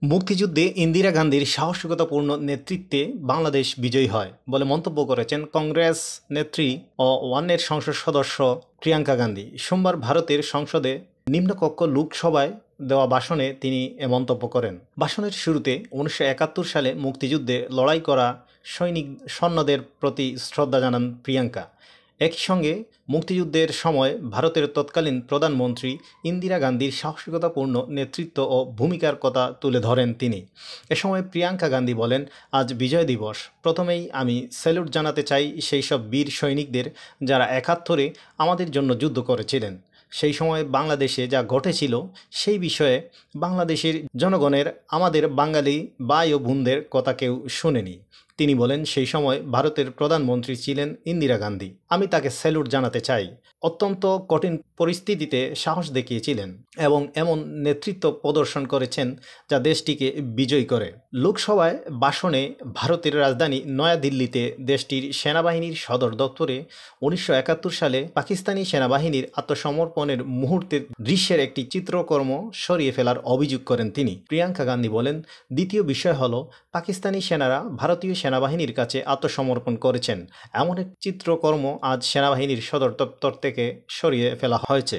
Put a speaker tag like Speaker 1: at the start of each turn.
Speaker 1: মুক্তিযুদ্ধে ইন্দিরা গান্ধীর সাহসিকতাপূর্ণ নেতৃত্বে বাংলাদেশ বিজয়ী হয় বলে মন্তব্য করেছেন কংগ্রেস নেত্রী ও ওয়ানের সংসদ সদস্য প্রিয়াঙ্কা গান্ধী। সোমবার ভারতের সংসদে নিম্নকক্ষ লোকসভায় দেওয়া ভাষণে তিনি এ মন্তব্য করেন। ভাষণের শুরুতে 1971 সালে মুক্তিযুদ্ধে লড়াই করা সৈনিক সৈন্যদের প্রতি শ্রদ্ধা জানান প্রিয়াঙ্কা। একই সঙ্গে মুক্তিযুদ্ধের সময় ভারতের তৎকালীন প্রধানমন্ত্রী ইন্দিরা গান্ধীর সাহসিকতাপূর্ণ নেতৃত্ব ও ভূমিকার কথা তুলে ধরেন তিনি। এ সময় প্রিয়াঙ্কা গান্ধী বলেন, আজ বিজয় দিবস। প্রথমেই আমি স্যালুট জানাতে চাই সেই সব বীর সৈনিকদের যারা 71-এ আমাদের জন্য যুদ্ধ করেছিলেন। সেই সময় বাংলাদেশে যা ঘটেছিল সেই বিষয়ে বাংলাদেশের জনগণের, আমাদের বাঙালি ভাই ও বোনদের কথা কেউ শোনেনি। তিনি বলেন, সেই সময় ভারতের প্রধানমন্ত্রী ছিলেন ইন্দিরা গান্ধী। আমি তাকে স্যালুট জানাতে চাই। অত্যন্ত কঠিন পরিস্থিতিতে সাহস দেখিয়েছিলেন এবং এমন নেতৃত্ব প্রদর্শন করেছেন যা দেশটিকে বিজয়ী করে। লোকসভায় ভাষণে ভারতের রাজধানী নয়াদিল্লিতে দেশটির সেনাবাহিনীর সদর দপ্তরে 1971 সালে পাকিস্তানি সেনাবাহিনীর আত্মসমর্পণের মুহূর্তের দৃশ্যের একটি চিত্রকর্ম সরিয়ে ফেলার অভিযোগ করেন তিনি। প্রিয়াঙ্কা গান্ধী বলেন, দ্বিতীয় বিষয় হলো পাকিস্তানি সেনারা ভারতীয় সেনাবাহিনীর কাছে আত্মসমর্পণ করেছেন। এমন এক চিত্রকর্ম আজ সেনাবাহিনীর সদর দপ্তর থেকে সরিয়ে ফেলা হয়েছে।